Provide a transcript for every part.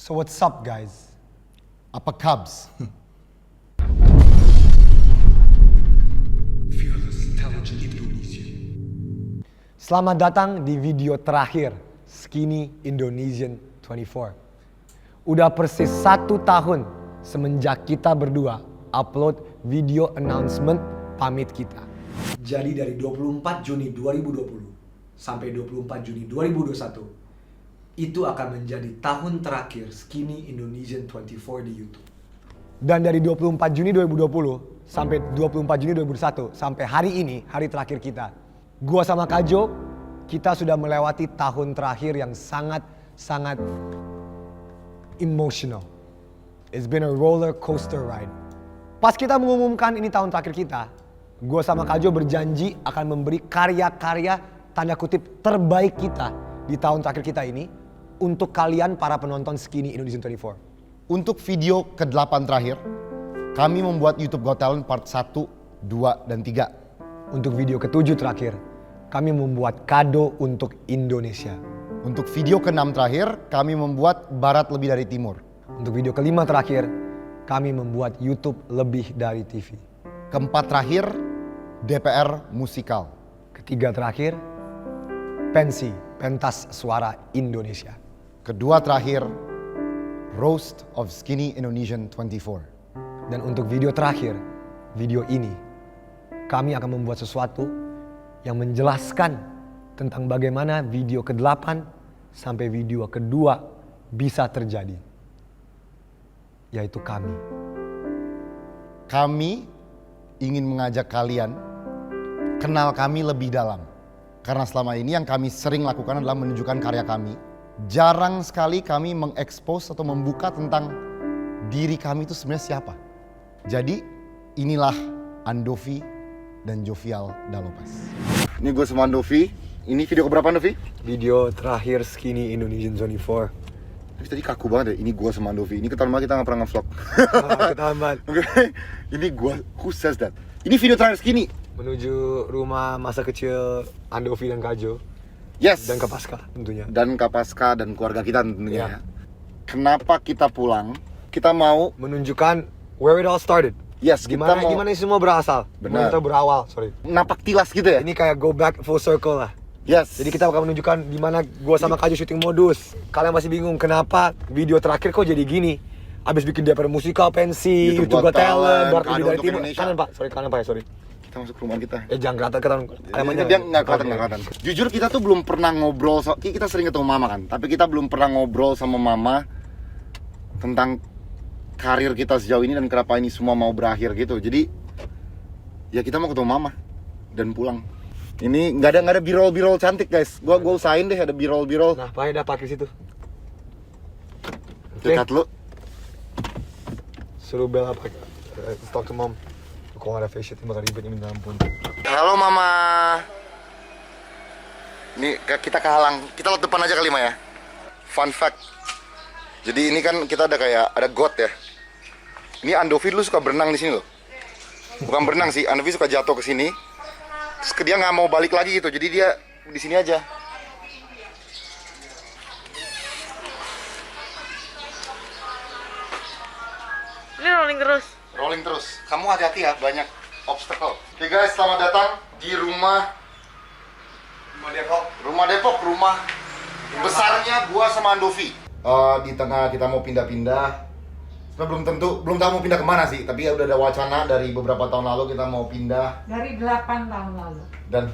So what's up guys? Apa Cubs? Selamat datang di video terakhir Skinny Indonesian 24. Udah persis 1 tahun semenjak kita berdua upload video announcement pamit kita. Jadi dari 24 Juni 2020 sampai 24 Juni 2021 itu akan menjadi tahun terakhir Skinny Indonesian 24 di YouTube. Dan dari 24 Juni 2020 sampai 24 Juni 2021 sampai hari ini, hari terakhir kita, gua sama Kajo, kita sudah melewati tahun terakhir yang sangat emotional. It's been a roller coaster ride. Pas kita mengumumkan ini tahun terakhir kita, gua sama Kajo berjanji akan memberi karya-karya tanda kutip terbaik kita di tahun terakhir kita ini untuk kalian para penonton Skinny Indonesian 24. Untuk video ke-8 terakhir, kami membuat YouTube Got Talent part 1, 2, dan 3. Untuk video ke-7 terakhir, kami membuat kado untuk Indonesia. Untuk video ke-6 terakhir, kami membuat Barat Lebih Dari Timur. Untuk video ke-5 terakhir, kami membuat YouTube Lebih Dari TV. Keempat terakhir, DPR Musikal. Ketiga terakhir, Pensi, Pentas Suara Indonesia. Kedua terakhir, Roast of Skinny Indonesian 24. Dan untuk video terakhir, video ini, kami akan membuat sesuatu yang menjelaskan tentang bagaimana video ke-8 sampai video ke-2 bisa terjadi. Yaitu kami. Kami ingin mengajak kalian kenal kami lebih dalam. Karena selama ini yang kami sering lakukan adalah menunjukkan karya kami. Jarang sekali kami mengekspos atau membuka tentang diri kami itu sebenarnya siapa. Jadi inilah Andovi dan Jovial Dalopas. Ini gue sama Andovi. Ini video keberapa Andovi? Video terakhir Skinny Indonesian 24. Tapi tadi kaku banget ya, ini gue sama Andovi. Ini ketahuan banget kita gak pernah nge-vlog. Ketahuan banget. Okay. Ini gue, who says that? Ini video terakhir Skinny. Menuju rumah masa kecil Andovi dan Kajo. Yes. Dan Kapaska tentunya. Dan Kapaska dan keluarga kita tentunya Ya. Kenapa kita pulang? Kita mau menunjukkan where it all started. Yes, Gimana kita mau ini semua berasal. Benar. Kita berawal, sorry. napak tilas gitu ya? Ini kayak go back full circle lah. Yes. Jadi kita akan menunjukkan di mana gua sama Kajo syuting modus. Kalian masih bingung kenapa video terakhir kok jadi gini? Abis bikin DPR Musikal, Pensi, YouTube Got Talent, Barat Lebih Dari Timur. Kanan Pak, kanan Pak ya, sorry. Kita masuk ke rumah kita. Jangan kelihatan Dia nggak kelihatan. Jujur kita tuh belum pernah ngobrol, kita sering ketemu mama kan, tapi kita belum pernah ngobrol sama mama tentang karir kita sejauh ini dan kenapa ini semua mau berakhir gitu. Jadi ya kita mau ketemu mama dan pulang. Ini nggak ada b-roll cantik guys. Gua usahain deh ada b-roll. Nah, pakai dah pakai situ. Dekat lu. Suruh Bella pakai. Talk to mom. Kalau nggak ada face sheet bakal ribet, minta ampun. Halo mama. Nih kita kehalang. Kita lewat depan aja kali Ma ya. Fun fact. Jadi ini kan kita ada got ya. Ini Andovi dulu suka berenang di sini loh. Bukan berenang sih, Andovi suka jatuh ke sini. Terus dia nggak mau balik lagi gitu. Jadi dia di sini aja. Ini rolling terus. Kamu hati-hati ya, banyak obstacle. Oke guys, selamat datang di rumah Depok, rumah besarnya gua sama Andovi. Di tengah kita mau pindah-pindah. Sebenarnya belum tahu mau pindah kemana sih, tapi ya udah ada wacana dari beberapa tahun lalu kita mau pindah. dari 8 tahun lalu. Dan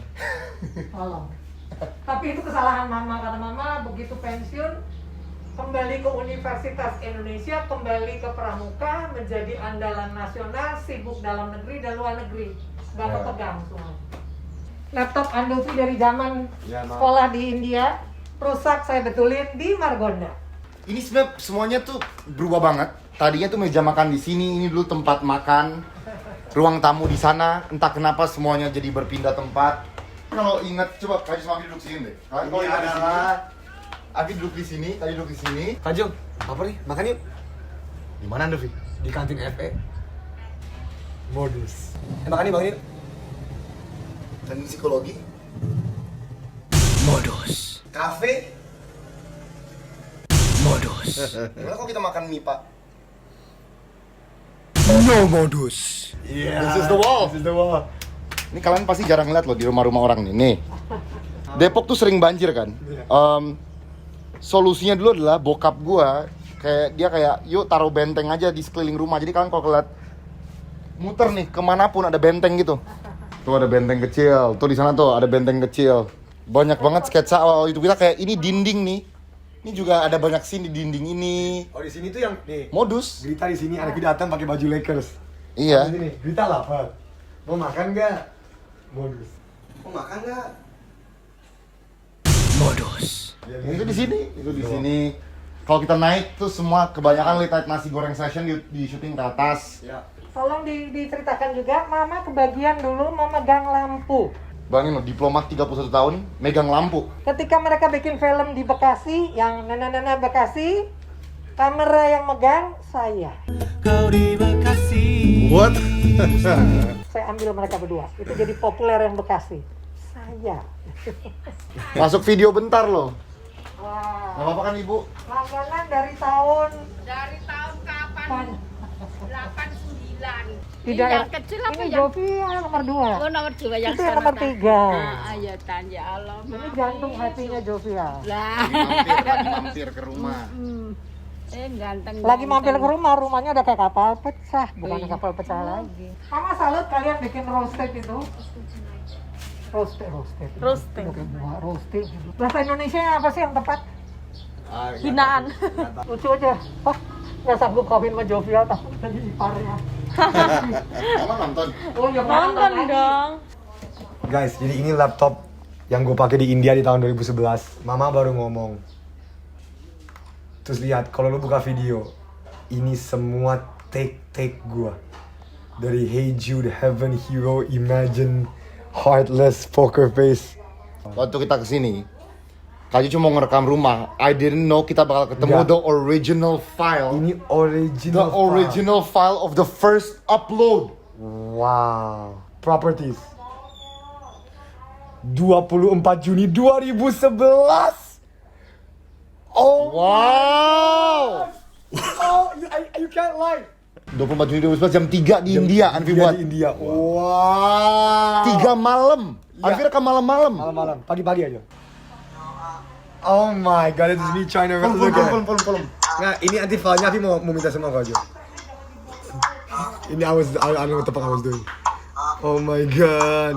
Tolong. Tapi itu kesalahan mama, karena mama begitu pensiun kembali ke Universitas Indonesia, kembali ke Pramuka, menjadi andalan nasional, sibuk dalam negeri dan luar negeri. Gak kepegang semua. Laptop Andovi dari zaman sekolah di India, rusak, saya betulin di Margonda. ini sebenarnya semuanya tuh berubah banget. Tadinya tuh meja makan di sini, ini dulu tempat makan, ruang tamu di sana. Entah kenapa semuanya jadi berpindah tempat. Kalau ingat, coba Kajo sama Abi duduk sini deh. Kalau ingat di sini, Abi duduk di sini, tadi duduk di sini. Kajo, apa nih? Makan yuk. Di mana Andovi? Di kantin FE. Modus. Makan yuk, yuk. Kantin psikologi. Modus. Kafe. Gimana kalau kita makan mie, Pak? No modus. This is the wall. Ini kalian pasti jarang lihat loh di rumah-rumah orang nih. Nih. Depok tuh sering banjir kan. Solusinya dulu adalah bokap gua kayak yuk taruh benteng aja di sekeliling rumah. Jadi kalian kalau lihat muter nih kemanapun ada benteng gitu. Tuh ada benteng kecil. Tuh di sana tuh ada benteng kecil. Banyak banget sketsa awal itu kita kayak ini dinding nih. Ini juga ada banyak scene di dinding ini. Oh di sini tuh yang nih. Modus. Grita di sini anakku datang pakai baju Lakers. Iya. Di sini Grita lapar. Mau makan nggak? Modus. Itu di sini. Kalau kita naik tuh semua kebanyakan late night nasi goreng session di syuting ke atas. Ya. Tolong diceritakan juga, Mama kebagian dulu memegang lampu. Bayangin loh, diplomat 31 tahun, megang lampu. Ketika mereka bikin film di Bekasi, yang nana-nana Bekasi, kamera yang megang saya. What? Saya ambil mereka berdua. Itu jadi populer yang Bekasi. Saya. Masuk video bentar loh. Wah. Gak apa-apa kan Ibu? Langganan dari tahun kapan? 89. tidak Yang kecil apa ini yang? Jovia nomor 2. Oh, nomor 2 yang Itu yang sana, nomor Tan. 3. Ayo Tan, ya Allah. Ini jantung hatinya Jovia. Lah. Lagi mampir ke rumah. Ganteng. Lagi mampir ke rumah, rumahnya udah kayak kapal pecah, bukan Iya. kapal pecah lagi. Mama salut kalian bikin roasted itu. Roasted. Roasting. Pakai buah roasted. Bahasa Indonesia apa sih yang tepat? Hinaan. Lucu aja. Wah, nggak sanggup kawin sama Jovia, takut jadi iparnya. Mama nonton? Oh ya Nonton dong. Guys, jadi ini laptop yang gue pakai di India di tahun 2011. Mama baru ngomong. Terus lihat, kalau lu buka video, ini semua take gue. Dari Hey Jude, Heaven Hero, Imagine, Heartless, Poker Face. Waktu kita kesini, Kaju cuma mau ngerekam rumah. I didn't know kita bakal ketemu Enggak. the original file. Ini original. The original file of the first upload. Wow. Properties. 24 Juni 2011. Oh. Wow. Oh, you can't lie. 24 Juni 2011 jam 3 di India, Anfi buat. Di India. Wow. 3 malam. Ya. Anfi rekam malam-malam. Malam-malam, pagi-pagi aja. Oh my god, it is me trying to look at it. Kolom. Nah, ini anti filenya Afi mau minta sama aku aja. Ini I don't know what the fuck I was doing. Oh my god.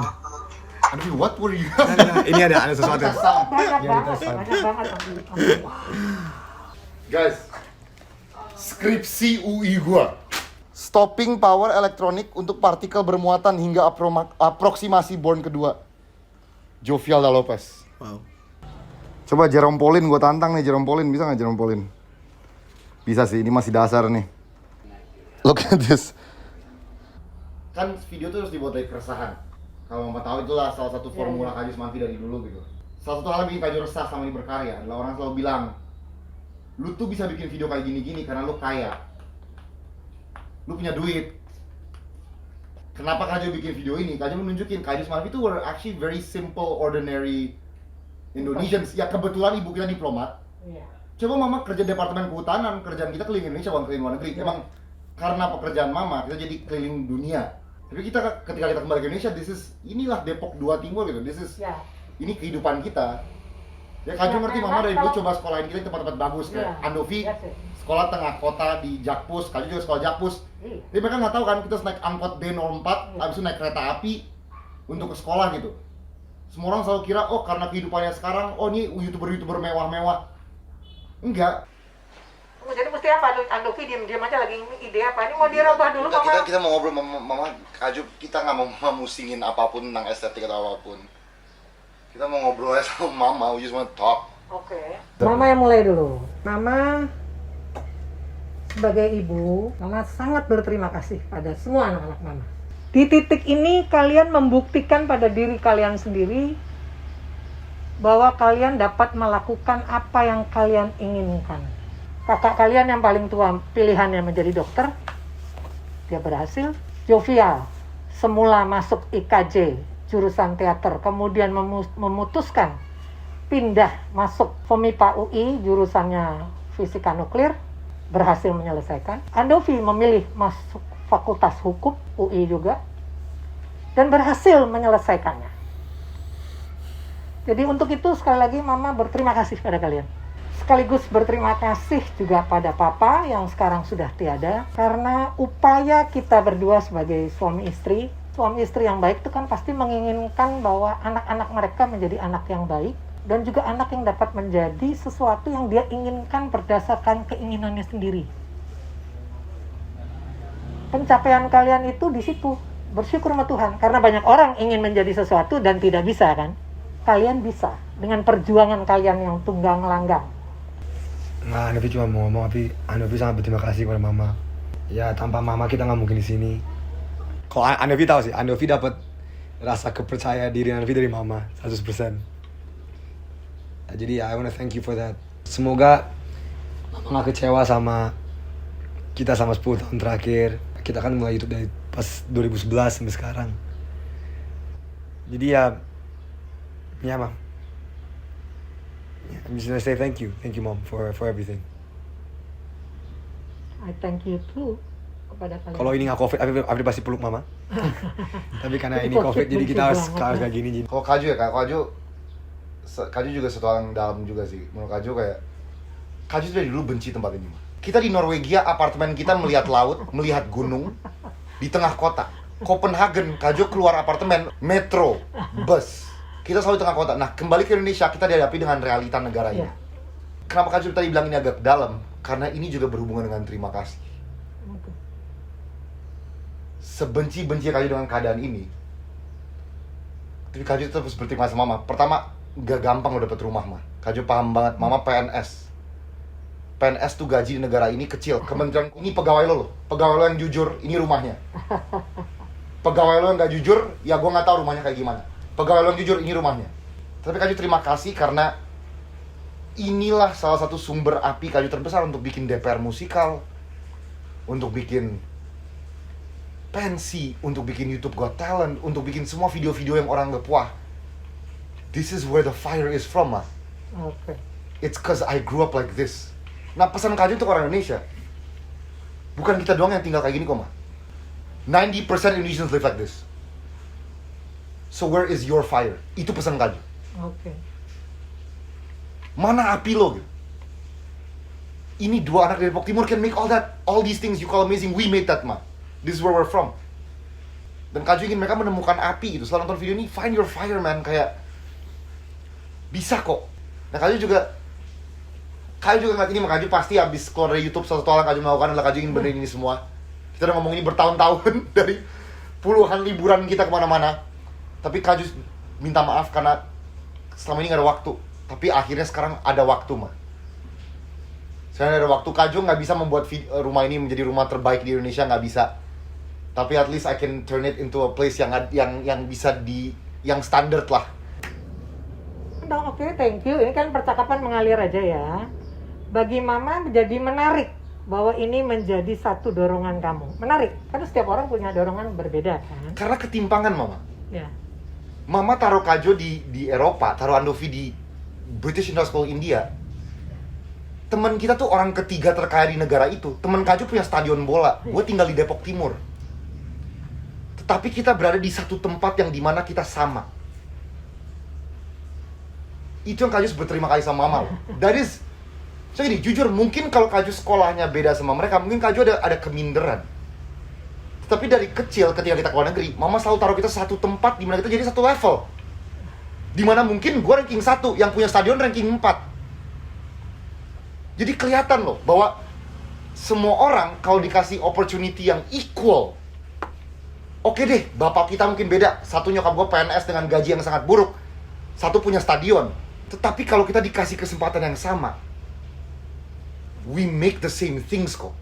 Anfi, what were you? Nah, ini ada sesuatu. Banyak Ya, banget, kita banyak banget. Guys, skripsi UI gua. Stopping power elektronik untuk partikel bermuatan hingga aproksimasi Born kedua. Jovialda Lopez. Wow. Coba Jerome Pauline, gua tantang nih Jerome Pauline, bisa nggak Jerome Pauline? Bisa sih, ini masih dasar nih. Look at this. Kan video tuh harus dibuat dari keresahan. Kalau mau tahu itulah salah satu formula Kaju Semanti dari dulu gitu. Salah satu hal yang bikin Kaju resah sama ini berkarya adalah orang selalu bilang, lu tuh bisa bikin video kayak gini-gini karena lu kaya. Lu punya duit. Kenapa Kaju bikin video ini? Kaju menunjukin Kaju Semanti itu were actually very simple, ordinary Indonesians. Ya kebetulan ibu kita diplomat. Iya. Coba mama kerja departemen kehutanan, kerjaan kita keliling Indonesia, bukan keliling luar negeri. Emang karena pekerjaan mama, kita jadi keliling dunia. Tapi kita ketika kita kembali ke Indonesia, inilah Depok 2 Timur gitu. Ya. Ini kehidupan kita. Ya Kaju Ya, ngerti, memang mama dari dulu kalau- coba sekolahin kita di tempat-tempat bagus kayak Iya. Andovi, Iya sih. sekolah tengah kota di Jakpus, Kaju juga sekolah Jakpus. Iya. Tapi mereka nggak tahu kan, kita naik angkot D04, habis itu naik kereta api untuk ke sekolah gitu. Semua orang selalu kira, oh karena kehidupannya sekarang, oh ini YouTuber mewah-mewah. Enggak. Jadi mesti apa? Andovi diam-diam aja lagi ide apa? Ini mau dirubah dulu mama. Kita mau ngobrol mama Kaju, kita nggak mau musingin apapun tentang estetik atau apapun. Kita mau ngobrol aja sama mama, we just want to talk. Oke. Mama yang mulai dulu. Mama sebagai ibu, mama sangat berterima kasih pada semua anak-anak mama. Di titik ini kalian membuktikan pada diri kalian sendiri bahwa kalian dapat melakukan apa yang kalian inginkan. Kakak kalian yang paling tua pilihannya menjadi dokter, dia berhasil. Jovial semula masuk IKJ jurusan teater, kemudian memutuskan pindah masuk FEMIPA UI jurusannya fisika nuklir, berhasil menyelesaikan. Andovi memilih masuk Fakultas Hukum, UI juga, dan berhasil menyelesaikannya. Jadi untuk itu sekali lagi Mama berterima kasih pada kalian. Sekaligus berterima kasih juga pada Papa yang sekarang sudah tiada, karena upaya kita berdua sebagai suami istri yang baik itu kan pasti menginginkan bahwa anak-anak mereka menjadi anak yang baik, dan juga anak yang dapat menjadi sesuatu yang dia inginkan berdasarkan keinginannya sendiri. Pencapaian kalian itu di situ. Bersyukur sama Tuhan, karena banyak orang ingin menjadi sesuatu dan tidak bisa kan. Kalian bisa dengan perjuangan kalian yang tunggang langgang. Nah, Andovi cuma mau ngomong, tapi Andovi sangat berterima kasih kepada Mama. Ya, tanpa Mama kita nggak mungkin di sini. Kalau Andovi tahu sih, Andovi dapat rasa kepercayaan diri Andovi dari Mama 100%. Nah, jadi I wanna thank you for that. Semoga Mama nggak kecewa sama kita sama 10 tahun terakhir. Kita kan mulai YouTube dari pas 2011 sampai sekarang. Jadi ya Mom. I'm just gonna say thank you Mom for everything. I thank you too kepada kalian. Kalau ini nggak COVID, Afri pasti peluk Mama. Tapi karena ini COVID, jadi kita harus kayak gini. Jadi. Kalau Kaju ya, Kaju juga satu orang dalam juga sih. Menurut Kaju kayak, Kaju dari dulu benci tempat ini. Kita di Norwegia, apartemen kita melihat laut, melihat gunung, di tengah kota. Copenhagen, Kaju keluar apartemen, metro, bus. Kita selalu di tengah kota. Nah, kembali ke Indonesia, kita dihadapi dengan realita negara ini. Kenapa Kaju tadi bilang ini agak dalam? Karena ini juga berhubungan dengan terima kasih. Sebenci-benci Kaju dengan keadaan ini, tapi Kaju tetap harus berterima kasih Mama. Pertama, gak gampang lo dapet rumah, mah. Kaju paham banget, Mama PNS. PNS tuh gaji di negara ini kecil. Kementerian, ini pegawai lo. Pegawai lo yang jujur, ini rumahnya. Pegawai lo yang gak jujur, ya gue gak tahu rumahnya kayak gimana. Pegawai lo yang jujur, ini rumahnya. Tapi Kaju terima kasih karena inilah salah satu sumber api Kaju terbesar untuk bikin DPR musikal, untuk bikin pensi, untuk bikin YouTube Got Talent, untuk bikin semua video-video yang orang gak puas. This is where the fire is from, Ma. Oke. It's cause I grew up like this. Nah, pesan Kaju untuk orang Indonesia, bukan kita doang yang tinggal kayak gini kok, Ma. 90% Indonesians live like this. So where is your fire? Itu pesan Kaju. Oke. Mana api lo gitu? Ini dua anak dari Depok Timur can make all these things you call amazing. We made that, Ma. This is where we're from. Dan Kaju ingin mereka menemukan api gitu. Setelah nonton video ini, find your fire, man. Kayak bisa kok. Nah, Kaju juga ngeliat ini, Kaju pasti habis keluar dari YouTube, satu hal yang Kaju melakukan adalah Kaju ingin benerin ini semua. Kita udah ngomong ini bertahun-tahun dari puluhan liburan kita kemana-mana. Tapi Kaju minta maaf karena selama ini gak ada waktu. Tapi akhirnya sekarang ada waktu, Ma. Sekarang ada waktu. Kaju gak bisa membuat rumah ini menjadi rumah terbaik di Indonesia, gak bisa. Tapi at least I can turn it into a place yang bisa yang standard lah. Oke, thank you. Ini kan percakapan mengalir aja ya. Bagi Mama menjadi menarik bahwa ini menjadi satu dorongan kamu. Menarik, karena setiap orang punya dorongan berbeda kan. Karena ketimpangan, Mama. Ya. Mama taruh Kaju di Eropa, taruh Andovi di British International School India. Teman kita tuh orang ketiga terkaya di negara itu. Teman Kaju punya stadion bola. Gue tinggal di Depok Timur. Tetapi kita berada di satu tempat yang dimana kita sama. Itu yang Kaju berterima kasih sama Mama loh. That is, so gini, jujur mungkin kalau Kaju sekolahnya beda sama mereka, mungkin Kaju ada keminderan. Tapi dari kecil ketika kita keluar negeri, Mama selalu taruh kita satu tempat di mana kita jadi satu level. Dimana mungkin gue ranking 1, yang punya stadion ranking 4. Jadi kelihatan loh bahwa semua orang kalau dikasih opportunity yang equal, oke deh, bapak kita mungkin beda. Satu nyokap gue PNS dengan gaji yang sangat buruk, satu punya stadion. Tetapi kalau kita dikasih kesempatan yang sama, we make the same things kok.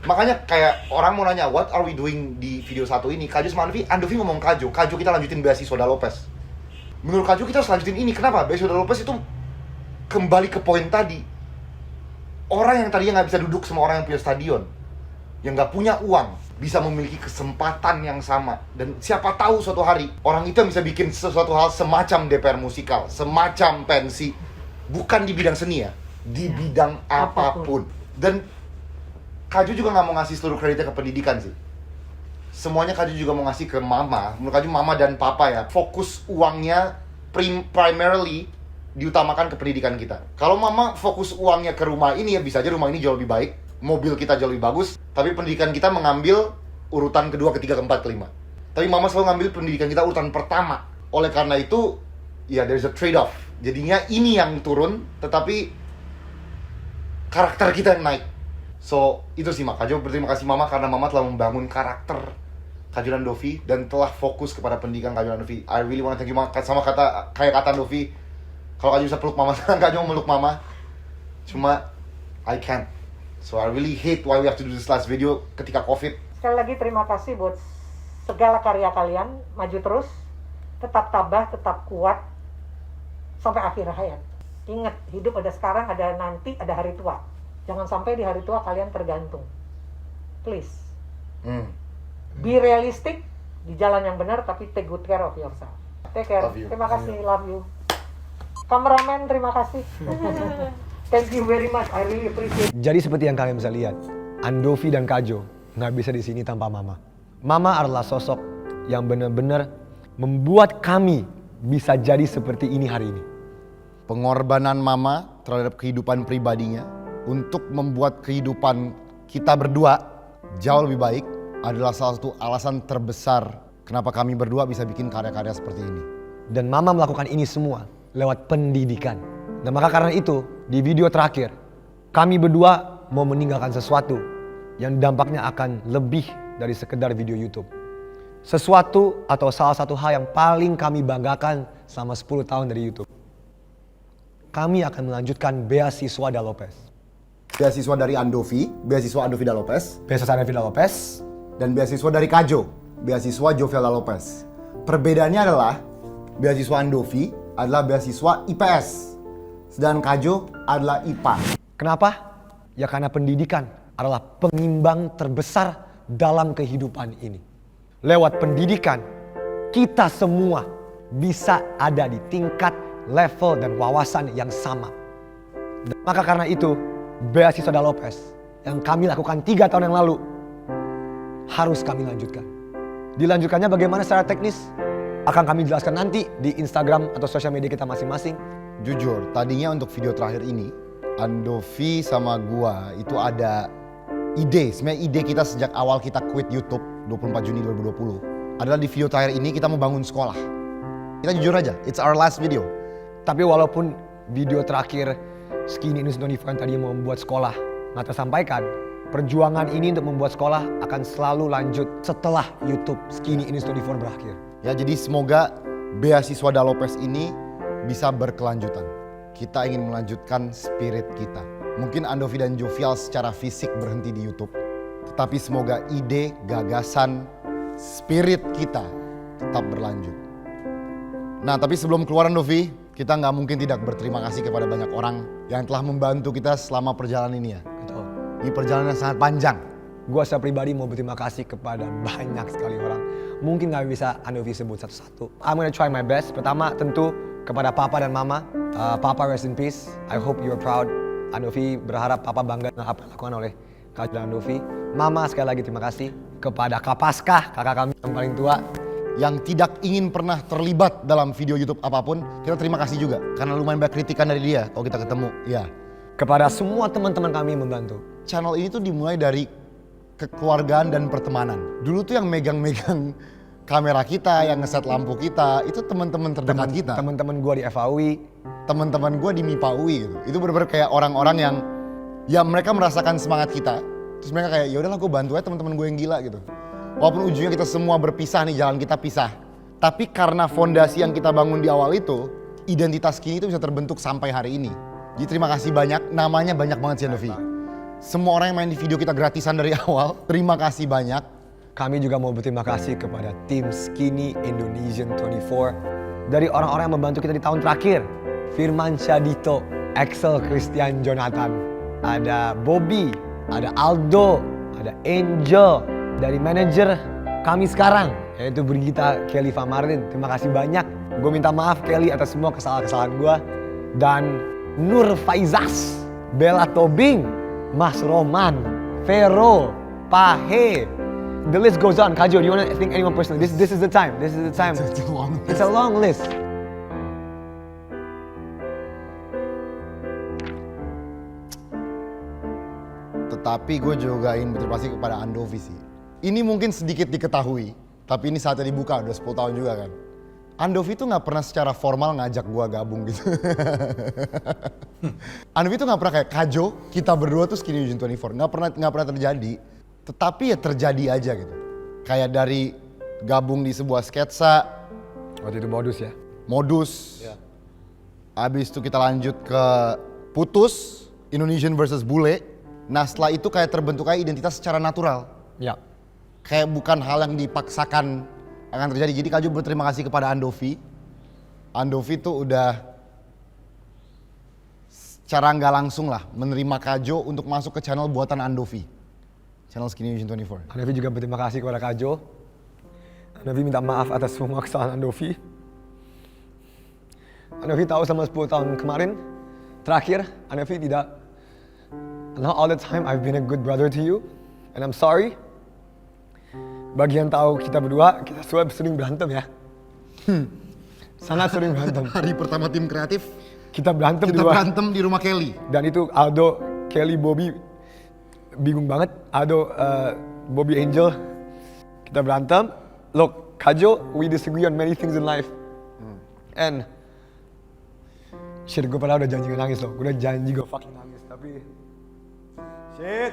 Makanya kayak orang mau nanya, what are we doing di video satu ini? Kaju sama Andovi ngomong Kaju kita lanjutin beasiswa Da Lopez. Menurut Kaju kita harus lanjutin ini. Kenapa? Beasiswa Da Lopez itu kembali ke poin tadi. Orang yang tadinya gak bisa duduk sama orang yang punya stadion, yang gak punya uang, bisa memiliki kesempatan yang sama. Dan siapa tahu suatu hari orang itu yang bisa bikin sesuatu hal semacam DPR musikal, semacam pensi. Bukan di bidang seni ya, di bidang apapun. Dan Kak Jo juga nggak mau ngasih seluruh kreditnya ke pendidikan sih. Semuanya Kak Jo juga mau ngasih ke mama. Menurut Kak Jo mama dan papa ya, fokus uangnya primarily diutamakan ke pendidikan kita. Kalau mama fokus uangnya ke rumah ini ya bisa aja rumah ini jauh lebih baik, mobil kita jauh lebih bagus, tapi pendidikan kita mengambil urutan kedua, ketiga, keempat, kelima. Tapi mama selalu ngambil pendidikan kita urutan pertama. Oleh karena itu, ya there's a trade-off. Jadinya ini yang turun, tetapi karakter kita yang naik. So, itu sih Kak Jo berterima kasih mama karena mama telah membangun karakter Kak Jo dan Dovi dan telah fokus kepada pendidikan Kak Jo dan Dovi. I really want to thank you sama kayak kata Dovi. Kalau Kak Jo bisa peluk mama, sekarang Kak Jo meluk mama. Cuma, I can't. So, I really hate why we have to do this last video ketika COVID. Sekali lagi terima kasih buat segala karya kalian, maju terus, tetap tabah, tetap kuat, sampai akhir hayat. Ingat, hidup ada sekarang, ada nanti, ada hari tua. Jangan sampai di hari tua kalian tergantung. Please. Be realistic, di jalan yang benar, tapi take good care of yourself. Take care. Love you. Terima kasih, love you. Kameramen, terima kasih. Thank you very much, I really appreciate. Jadi seperti yang kalian bisa lihat, Andovi dan Kak Jo nggak bisa di sini tanpa mama. Mama adalah sosok yang benar-benar membuat kami bisa jadi seperti ini hari ini. Pengorbanan mama terhadap kehidupan pribadinya untuk membuat kehidupan kita berdua jauh lebih baik adalah salah satu alasan terbesar kenapa kami berdua bisa bikin karya-karya seperti ini. Dan mama melakukan ini semua lewat pendidikan. Dan maka karena itu, di video terakhir, kami berdua mau meninggalkan sesuatu yang dampaknya akan lebih dari sekedar video YouTube. Sesuatu atau salah satu hal yang paling kami banggakan selama 10 tahun dari YouTube. Kami akan melanjutkan beasiswa Da Lopez. Beasiswa dari Andovi, beasiswa Andovi Da Lopez, Beasiswa Andovi Da Lopez, dan beasiswa dari Kak Jo, beasiswa Jovial Da Lopez. Perbedaannya adalah beasiswa Andovi adalah beasiswa IPS, sedangkan Kak Jo adalah IPA. Kenapa? Ya karena pendidikan adalah pengimbang terbesar dalam kehidupan ini. Lewat pendidikan, kita semua bisa ada di tingkat, level, dan wawasan yang sama. Dan maka karena itu, beasiswa Da Lopez yang kami lakukan 3 tahun yang lalu harus kami lanjutkan. Dilanjutkannya bagaimana secara teknis akan kami jelaskan nanti di Instagram atau sosial media kita masing-masing. Jujur, tadinya untuk video terakhir ini, Andovi sama gua itu ada ide. Sebenarnya ide kita sejak awal kita quit YouTube 24 Juni 2020 adalah di video terakhir ini kita mau bangun sekolah. Kita jujur aja, it's our last video. Tapi walaupun video terakhir Skinny Indonesian 24 yang tadi mau membuat sekolah nggak tersampaikan, perjuangan ini untuk membuat sekolah akan selalu lanjut setelah YouTube Skinny Indonesian 24 berakhir. Ya, jadi semoga beasiswa Da Lopez ini bisa berkelanjutan. Kita ingin melanjutkan spirit kita. Mungkin Andovi dan Jovial secara fisik berhenti di YouTube, tetapi semoga ide, gagasan, spirit kita tetap berlanjut. Nah, tapi sebelum keluar Andovi, kita nggak mungkin tidak berterima kasih kepada banyak orang yang telah membantu kita selama perjalanan ini ya. Betul. Ini perjalanan yang sangat panjang. Gua secara pribadi mau berterima kasih kepada banyak sekali orang. Mungkin gak bisa Andovi sebut satu-satu. I'm gonna try my best. Pertama tentu kepada Papa dan Mama. Papa rest in peace. I hope you're proud. Andovi berharap Papa bangga dengan apa yang dilakukan oleh Kak dan Andovi. Mama sekali lagi terima kasih. Kepada Kak Paskah, kakak kami yang paling tua. Yang tidak ingin pernah terlibat dalam video YouTube apapun, kita terima kasih juga. Karena lumayan banyak kritikan dari dia kalau kita ketemu. Ya. Kepada semua teman-teman kami yang membantu. Channel ini tuh dimulai dari kekeluargaan dan pertemanan. Dulu tuh yang megang-megang kamera kita, yang ngeset lampu kita, itu teman-teman terdekat kita. Teman-teman gua di FAUI. Teman-teman gue di MIPA UI gitu. Itu bener-bener kayak orang-orang yang ya mereka merasakan semangat kita. Terus mereka kayak ya udahlah gue bantu aja teman-teman gue yang gila gitu. Walaupun ujungnya kita semua berpisah nih, jalan kita pisah. Tapi karena fondasi yang kita bangun di awal itu, identitas Skinny itu bisa terbentuk sampai hari ini. Jadi terima kasih banyak, namanya banyak banget sih Andovi. Semua orang yang main di video kita gratisan dari awal, terima kasih banyak. Kami juga mau berterima kasih kepada tim Skinny Indonesian 24. Dari orang-orang yang membantu kita di tahun terakhir. Firman Syadito, Axel Christian Jonathan, ada Bobby, ada Aldo, ada Angel. Dari manajer kami sekarang, yaitu Brigita Kelly Famartin. Terima kasih banyak. Gue minta maaf Kelly atas semua kesalahan-kesalahan gue. Dan Nur Faizas, Bella Tobing, Mas Roman, Vero, Pahe. The list goes on. Kajo, do you want to think anyone personally? This is the time. This is the time. It's a long list. Tetapi gue juga ingin berterima kasih kepada Andovi sih. Ini mungkin sedikit diketahui, tapi ini saatnya dibuka, udah 10 tahun juga kan. Andovi tuh gak pernah secara formal ngajak gue gabung gitu. Andovi tuh gak pernah kayak Kajo, kita berdua tuh Skinny Indonesian 24. Gak pernah terjadi. Tetapi ya terjadi aja gitu. Kayak dari gabung di sebuah sketsa. Waktu itu modus ya? Modus. Ya. Abis itu kita lanjut ke Putus, Indonesian versus Bule. Nah setelah itu kayak terbentuknya identitas secara natural. Ya. Kayak bukan hal yang dipaksakan akan terjadi. Jadi Kajo berterima kasih kepada Andovi. Andovi tuh udah secara nggak langsung lah menerima Kajo untuk masuk ke channel buatan Andovi. Channel Skinny Indonesian 24. Andovi juga berterima kasih kepada Kajo. Andovi minta maaf atas semua kesalahan Andovi. Andovi tahu selama 10 tahun kemarin, terakhir Andovi tidak. Not all the time I've been a good brother to you, and I'm sorry. Bagi yang tahu kita berdua, kita sering berantem ya. Sangat sering berantem. Hari pertama tim kreatif, Kita berantem kita berantem di rumah Kelly. Dan itu Aldo, Kelly, Bobby bingung banget. Aldo, Bobby Angel, kita berantem. Look, Kajo, we disagree on many things in life. And shit, gue padahal udah janji gak nangis loh. Gue udah janji gue fucking nangis, tapi shit.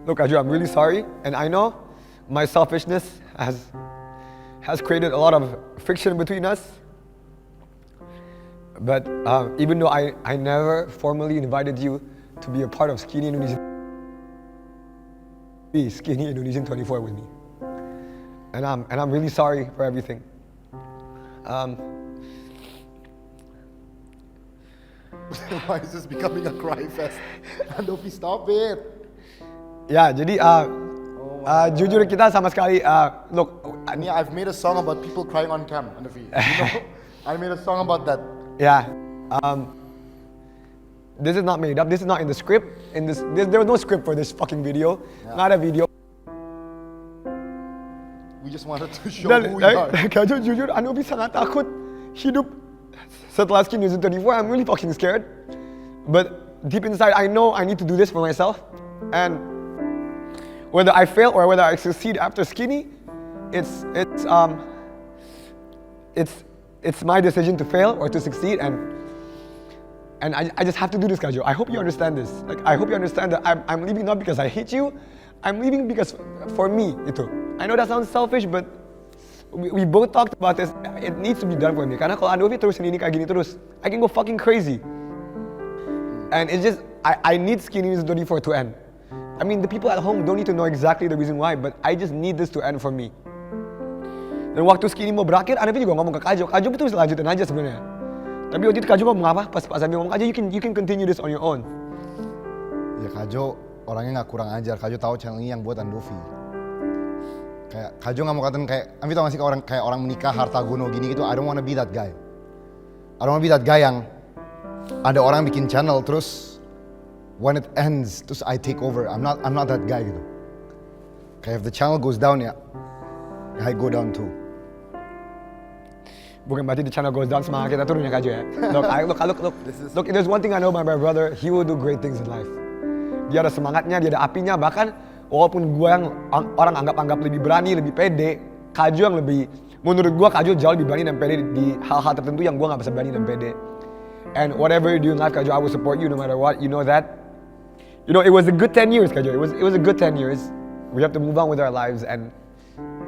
Look, Kajo, I'm really sorry, and I know my selfishness has created a lot of friction between us. But even though I never formally invited you to be a part of Skinny Indonesian 24 with me, and I'm really sorry for everything. Why is this becoming a cry fest? Andovi, stop it. Ya, jadi jujur kita sama sekali, look, I've made a song about people crying on cam, Andovi. You know, I made a song about that. yeah, this is not made up. This is not in the script. There was no script for this fucking video. Not a video. We just wanted to show Dan, who we are. Kajo, jujur, Andovi sangat takut hidup setelah Skinny Indonesian 24. I'm really fucking scared. But deep inside, I know I need to do this for myself. And whether I fail or whether I succeed after Skinny, it's my decision to fail or to succeed, and I just have to do this, Kajo. I hope you understand this. Like, I hope you understand that I'm leaving not because I hate you. I'm leaving because for me, itu. I know that sounds selfish, but we both talked about this. It needs to be done for me. Karena kalau Andovi terusin ini kayak gini terus, I can go fucking crazy. And it's just, I need Skinny Indonesian 24 to end. I mean, the people at home don't need to know exactly the reason why, but I just need this to end for me. Dan waktu Skinny mau berakhir, Andovi juga ngomong ke Kajo. Kajo betul bisa lanjutin aja sebenarnya. Tapi waktu itu Kajo ngomong apa? Pas Sambil ngomong, Kajo, you can continue this on your own. Ya Kajo orangnya nggak kurang ajar. Kajo tahu channel ini yang buat Andovi. Kayak Kajo nggak mau katain kayak, Andovi tau gak sih kayak orang menikah harta gono gini gitu. I don't wanna be that guy. I don't wanna be that guy yang ada orang bikin channel terus when it ends terus I take over. I'm not that guy gitu. Kayak if the channel goes down ya, I go down too. Bukan berarti the channel goes down, semangat kita turun ya Kajo ya. Look, if there's one thing I know about my brother, he will do great things in life. Dia ada semangatnya, dia ada apinya, bahkan walaupun gue yang orang anggap lebih berani, lebih pede, Kajo yang lebih, menurut gue Kajo jauh lebih berani dan pede di hal-hal tertentu yang gue gak bisa berani dan pede. And whatever you do in life, Kajo, I will support you no matter what. You know that. You know, it was a good 10 years, Kajo. It was a good 10 years. We have to move on with our lives, and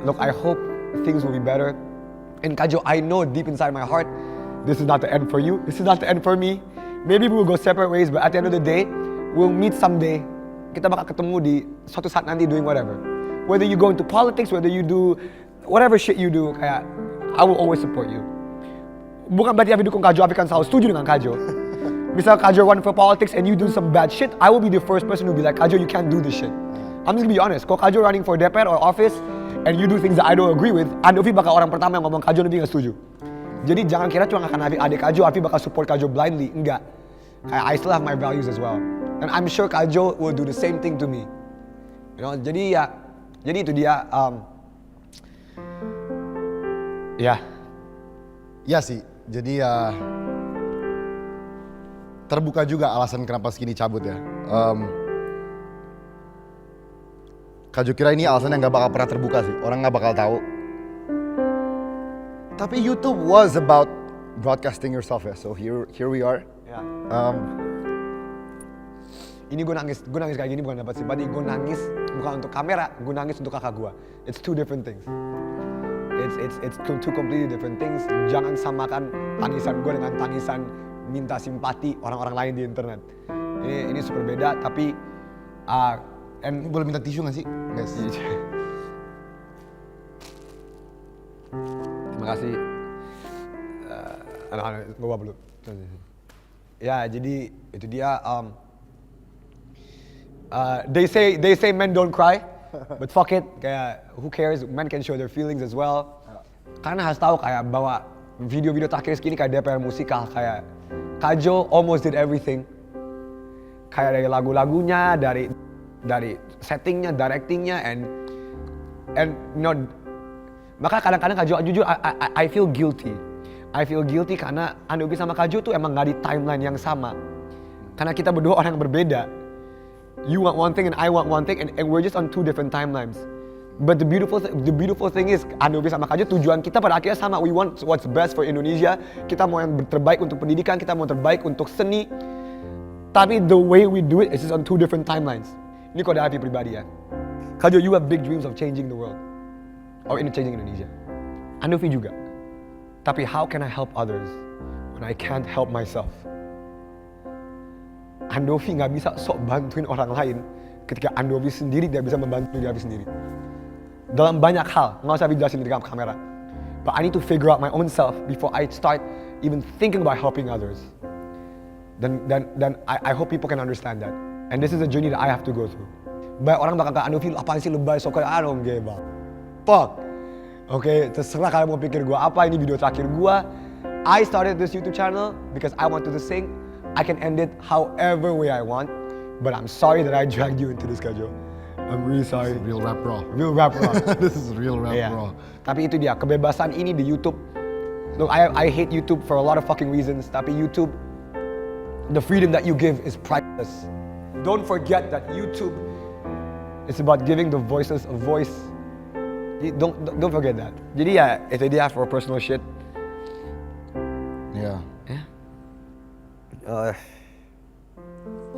look, I hope things will be better. And Kajo, I know deep inside my heart, this is not the end for you. This is not the end for me. Maybe we will go separate ways, but at the end of the day, we'll meet someday. Kita bakal ketemu di suatu saat nanti doing whatever. Whether you go into politics, whether you do whatever shit you do, kayak I will always support you. Bukan berarti Afi dukung Kajo, Afi kan selalu setuju dengan Kajo. Misal Kajo run for politics and you do some bad shit, I will be the first person who will be like, Kajo, you can't do this shit. I'm just gonna be honest. Kalau Kajo running for DPR or office and you do things that I don't agree with, Andovi bakal orang pertama yang ngomong Kajo, Andovi gak setuju. Jadi jangan kira cuma karena adik Kak Jo, Afi bakal support Kak Jo blindly. Enggak. Kayak I still have my values as well. And I'm sure Kak Jo will do the same thing to me. You know, jadi itu dia. Ya sih, jadi ya terbuka juga alasan kenapa Skinny cabut ya. Kak Jo kira ini alasan yang gak bakal pernah terbuka sih, orang gak bakal tahu. Tapi YouTube was about broadcasting yourself ya, so here we are. Ya. Ini gue nangis kayak gini bukan dapat simpati, gue nangis bukan untuk kamera, gue nangis untuk kakak gue. It's two different things. It's two completely different things. Jangan samakan tangisan gue dengan tangisan minta simpati orang-orang lain di internet. Ini super beda, tapi Ini boleh minta tisu gak sih, guys? Terima kasih. Anak-anak gue belum. Ya, jadi itu dia. They say men don't cry, but fuck it. Kayak who cares? Men can show their feelings as well. Karena harus tahu kayak bahwa video-video terakhir segini kayak DPR musikal, kayak Kak Jo almost did everything. Kayak dari lagu-lagunya, dari settingnya, directingnya, and you know, maka kadang-kadang Kak Jo jujur I feel guilty. I feel guilty karena Andovi sama Kak Jo tuh emang gak di timeline yang sama. Karena kita berdua orang yang berbeda. You want one thing and I want one thing, and we're just on two different timelines. But the beautiful thing is Andovi sama Kak Jo tujuan kita pada akhirnya sama. We want what's best for Indonesia. Kita mau yang terbaik untuk pendidikan, kita mau terbaik untuk seni. Tapi the way we do it is just on two different timelines. Ini kode Afi pribadi ya. Kak Jo, you have big dreams of changing the world. Or changing Indonesia. Andovi juga. Tapi how can I help others when I can't help myself? Andovi gak bisa sok bantuin orang lain ketika Andovi sendiri tidak bisa membantu diri sendiri. Dalam banyak hal, gak usah dijelasin di kamera. But I need to figure out my own self before I start even thinking about helping others. Dan I hope people can understand that. And this is a journey that I have to go through. Banyak orang bakal kata, Andovi apaan sih lebay, so I don't give a fuck. Oke, terserah kalian mau pikir gue apa, ini video terakhir gue. I started this YouTube channel because I wanted to sing. I can end it however way I want. But I'm sorry that I dragged you into this, Kak Jo. I'm really sorry. Real rap raw. Real rap raw. This is real rap raw. Tapi itu dia, kebebasan ini di YouTube. Look, I hate YouTube for a lot of fucking reasons. Tapi YouTube, the freedom that you give is priceless. Don't forget that YouTube is about giving the voices a voice. Don't forget that. Jadi ya, itu dia for personal shit. Yeah.